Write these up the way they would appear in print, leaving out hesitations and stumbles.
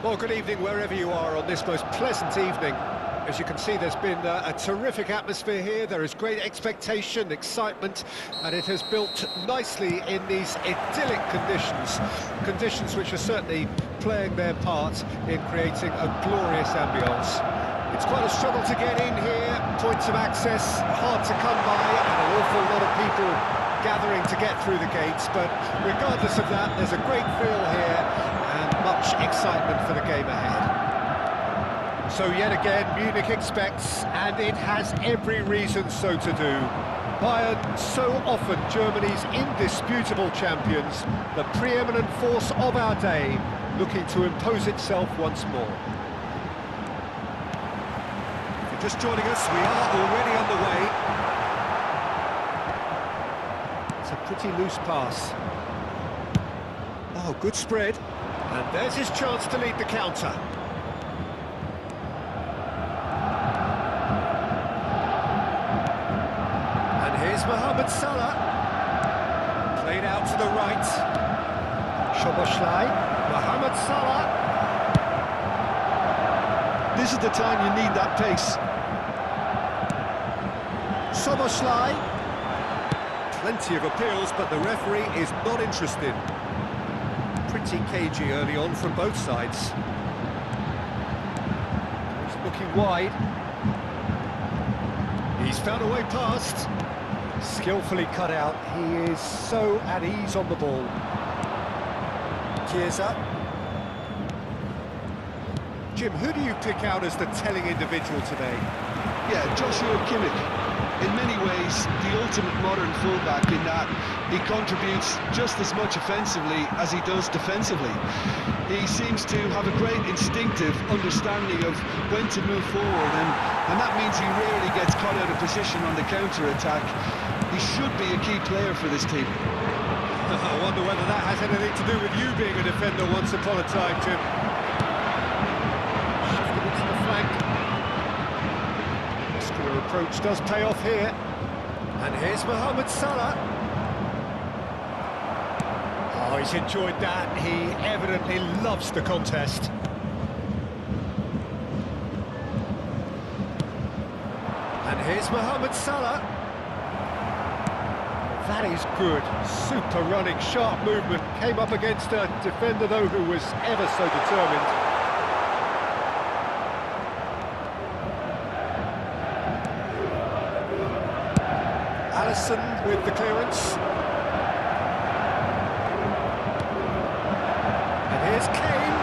Well, good evening wherever you are on this most pleasant evening. As you can see, there's been a terrific atmosphere here. There is great expectation, excitement, and it has built nicely in these idyllic conditions. Conditions which are certainly playing their part in creating a glorious ambience. It's quite a struggle to get in here, points of access hard to come by, and an awful lot of people gathering to get through the gates, but regardless of that, there's a great feel here and much excitement for the game ahead. So yet again, Munich expects, and it has every reason so to do. Bayern, so often Germany's indisputable champions, the preeminent force of our day, looking to impose itself once more. If you're just joining us, we are already underway. It's a pretty loose pass. Oh, good spread. And there's his chance to lead the counter. Mohamed Salah, played out to the right. Szoboszlai, Mohamed Salah. This is the time you need that pace. Szoboszlai. Plenty of appeals, but the referee is not interested. Pretty cagey early on from both sides. He's looking wide. He's found a way past. Skillfully cut out, he is so at ease on the ball. Chiesa. Jim, who do you pick out as the telling individual today? Yeah, Joshua Kimmich. In many ways, the ultimate modern fullback in that he contributes just as much offensively as he does defensively. He seems to have a great instinctive understanding of when to move forward, and that means he rarely gets caught out of position on the counter-attack. He should be a key player for this team. I wonder whether that has anything to do with you being a defender once upon a time, Jim. Shifted it to the flank. Muscular approach does pay off here. And here's Mohamed Salah. Oh, he's enjoyed that. He evidently loves the contest. And here's Mohamed Salah. That is good. Super running, sharp movement. Came up against a defender, though, who was ever so determined. Alisson with the clearance. And here's Kane.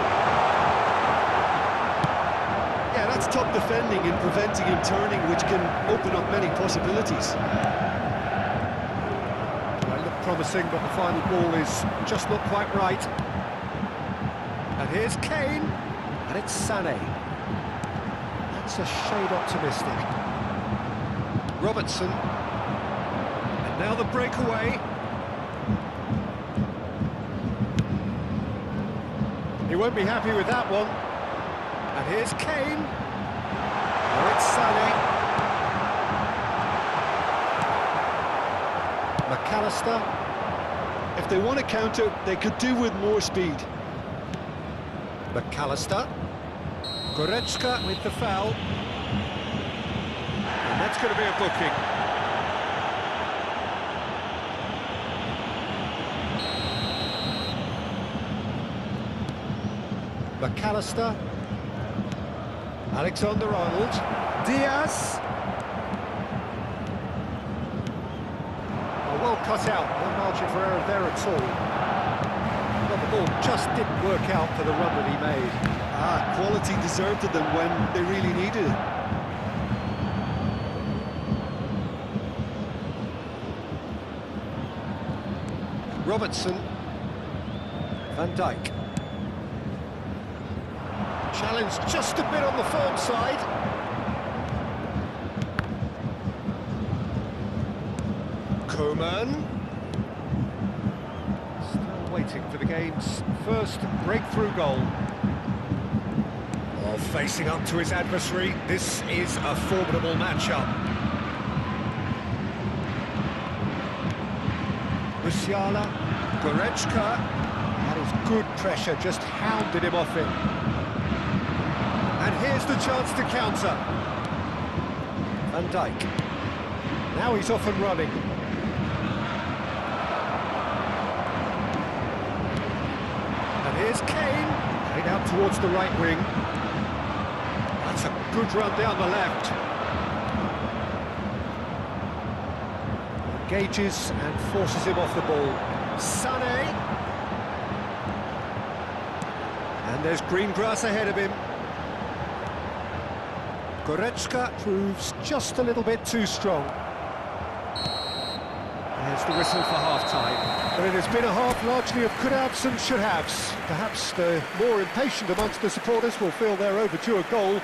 Yeah, that's top defending and preventing him turning, which can open up many possibilities. Promising, but the final ball is just not quite right. And here's Kane, and it's Sané. That's a shade optimistic. Robertson, and now the breakaway. He won't be happy with that one. And here's Kane. Oh, it's Sané. McAllister. If they want to counter, they could do with more speed. McAllister. Goretzka with the foul. And that's going to be a booking. McAllister. Alexander-Arnold. Diaz. Well cut out, no margin for error there at all. But the ball just didn't work out for the run that he made. Quality deserted them when they really needed it. Robertson. Van Dijk. Challenge just a bit on the firm side. Coman. Still waiting for the game's first breakthrough goal. Oh, facing up to his adversary, this is a formidable matchup. Musiala, Goretzka, that is good pressure, just hounded him off it. Here's the chance to counter. Van Dijk. Now he's off and running. And here's Kane. Played out towards the right wing. That's a good run down the left. Engages and forces him off the ball. Sané. And there's green grass ahead of him. Goretzka proves just a little bit too strong. There's the whistle for half-time. But it has been a half largely of could-haves and should-haves. Perhaps the more impatient amongst the supporters will feel they're overdue a goal,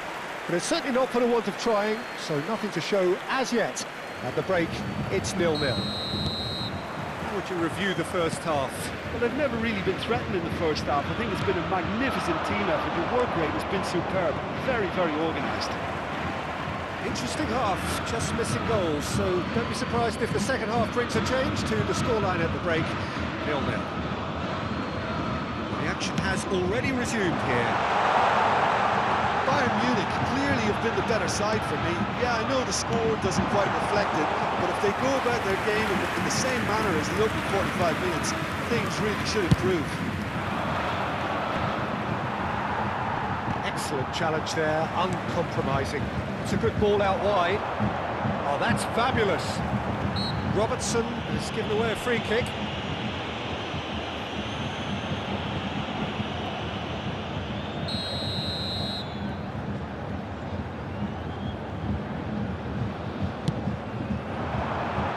but it's certainly not for the want of trying, so nothing to show as yet. At the break, it's 0-0. How would you review the first half? Well, they've never really been threatened in the first half. I think it's been a magnificent team effort. The work rate has been superb. Very, very organised. Interesting half, just missing goals, so don't be surprised if the second half brings a change to the scoreline at the break, 0-0. The action has already resumed here. Bayern Munich clearly have been the better side for me. Yeah, I know the score doesn't quite reflect it, but if they go about their game in the same manner as the opening 45 minutes, things really should improve. Excellent challenge there, uncompromising. It's a good ball out wide. Oh, that's fabulous. Robertson has given away a free kick.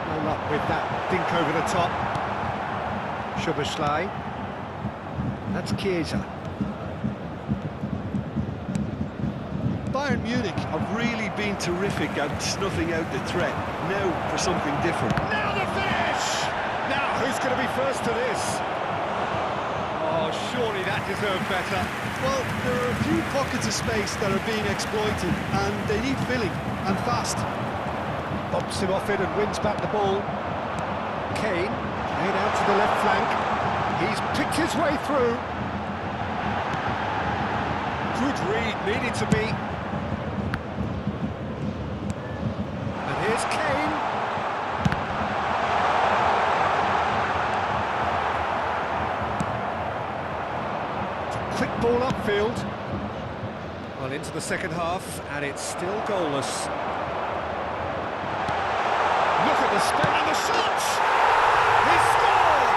No luck with that dink over the top. Szoboszlai. That's Chiesa. Bayern Munich have really been terrific at snuffing out the threat. Now for something different. Now the finish! Now who's going to be first to this? Oh, surely that deserved better. Well, there are a few pockets of space that are being exploited, and they need filling, and fast. Bumps him off it and wins back the ball. Kane, played out to the left flank. He's picked his way through. Good read, needed to be. Here's Kane. Quick ball upfield. Well, into the second half, and it's still goalless. Look at the spin and the shot! He scored!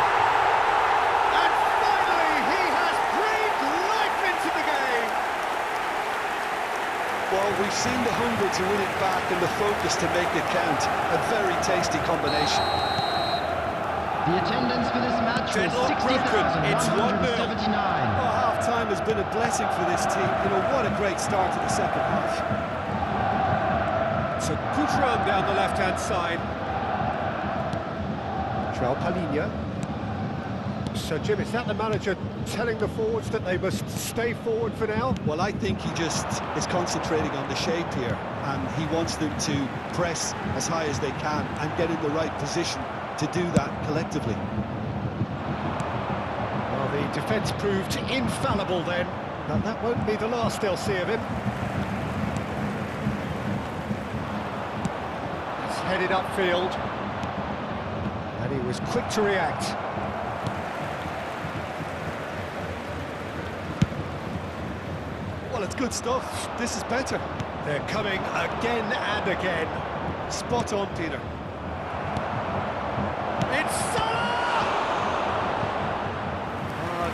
And finally, he has breathed life into the game! Well, we've seen the hunger to win it back and the focus to make it count. A very tasty combination. The attendance for this match was Deadlock broken. It's 1-0. 60,179. Well, half-time has been a blessing for this team. You know, what a great start to the second half. It's a good run down the left-hand side. João Palhinha. So, Jim, is that the manager telling the forwards that they must stay forward for now? Well, I think he just is concentrating on the shape here, and he wants them to press as high as they can and get in the right position to do that collectively. Well, the defence proved infallible then, but that won't be the last they'll see of him. He's headed upfield, and he was quick to react. Well, it's good stuff. This is better. They're coming again and again. Spot on, Peter. It's Salah!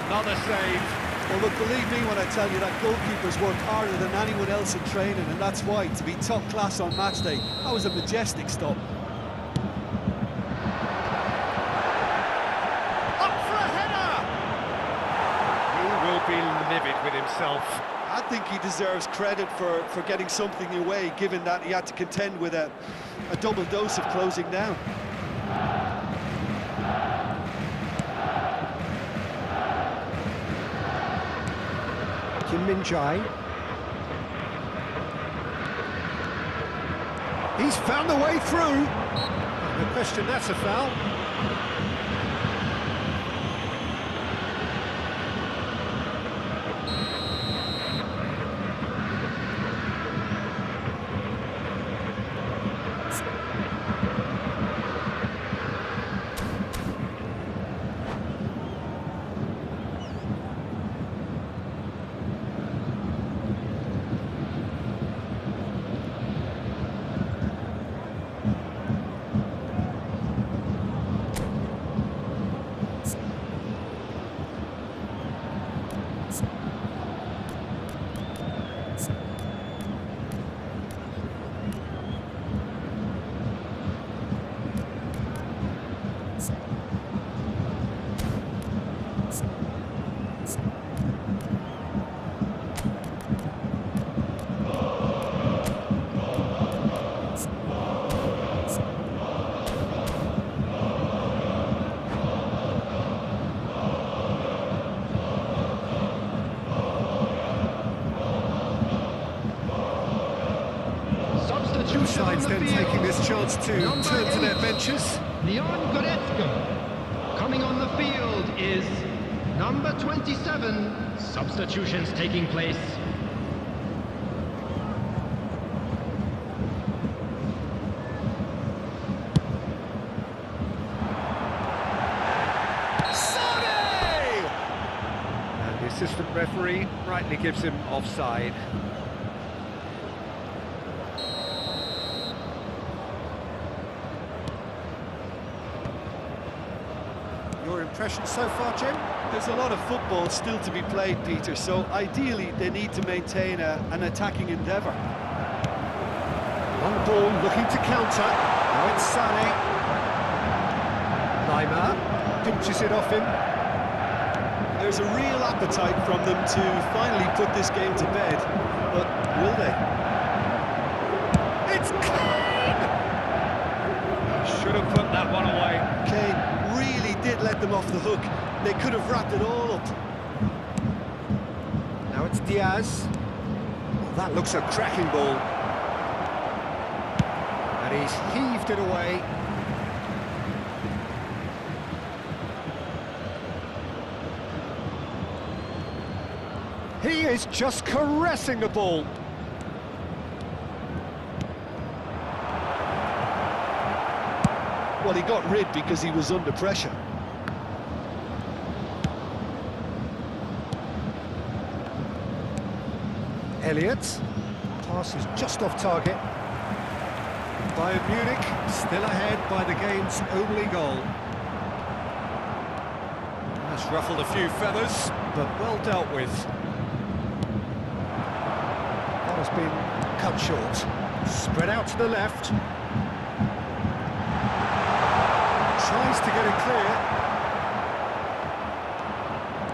Another save. Well, look, believe me when I tell you that goalkeepers work harder than anyone else in training, and that's why, to be top class on match day, that was a majestic stop. Up for a header! He will be livid with himself. I think he deserves credit for getting something away, given that he had to contend with a double dose of closing down. Kim Min-jae. He's found the way through. No question, that's a foul. Both sides then taking this chance to turn to their benches. Leon Goretzka. Coming on the field is number 27. Substitutions taking place. Sane! And the assistant referee rightly gives him offside. Your impression so far, Jim? There's a lot of football still to be played, Peter, so ideally they need to maintain an attacking endeavour. Long ball looking to counter. Now it's Sané. Neymar pinches it off him. There's a real appetite from them to finally put this game to bed, but will they? It's Kane! Should have put that one away. Kane really did let them off the hook. They could have wrapped it all up. Now it's Diaz. Well, that looks a cracking ball. And he's heaved it away. He is just caressing the ball. Well, he got rid because he was under pressure. Elliott. Pass is just off target. Bayern Munich still ahead by the game's only goal. That's ruffled a few feathers, but well dealt with. That has been cut short. Spread out to the left. Tries to get it clear.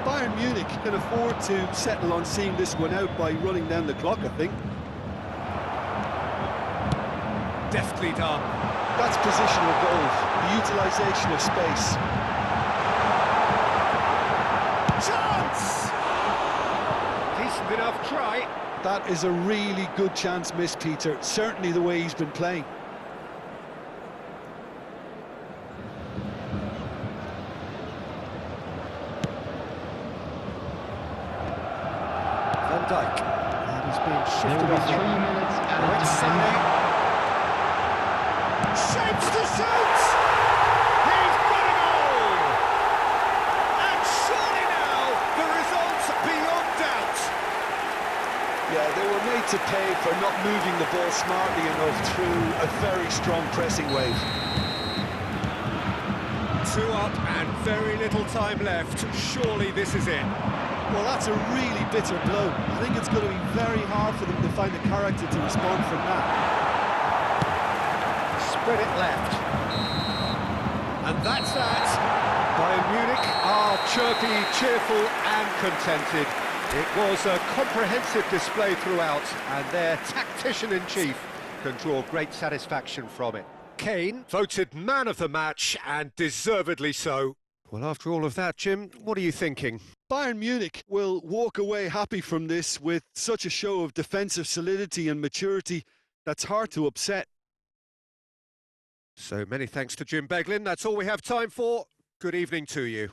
Bayern Munich can afford to settle on seeing this one out by running down the clock, I think. Deftly done. That's positional goal, the utilisation of space. Chance! Decent enough try. That is a really good chance missed, Peter. Certainly the way he's been playing. Van Dijk. And he's being There shifted will be off. 3 minutes Now added it's time. Sané. Shapes to shoot! He's got a goal! And surely now, the result's beyond doubt. Yeah, they were made to pay for not moving the ball smartly enough through a very strong pressing wave. 2 up and very little time left. Surely this is it. Well, that's a really bitter blow. I think it's going to be very hard for them to find the character to respond from that. Spread it left. And that's that. Bayern Munich are chirpy, cheerful and contented. It was a comprehensive display throughout, and their tactician-in-chief can draw great satisfaction from it. Kane voted man of the match, and deservedly so. Well, after all of that, Jim, what are you thinking? Bayern Munich will walk away happy from this with such a show of defensive solidity and maturity that's hard to upset. So many thanks to Jim Beglin. That's all we have time for. Good evening to you.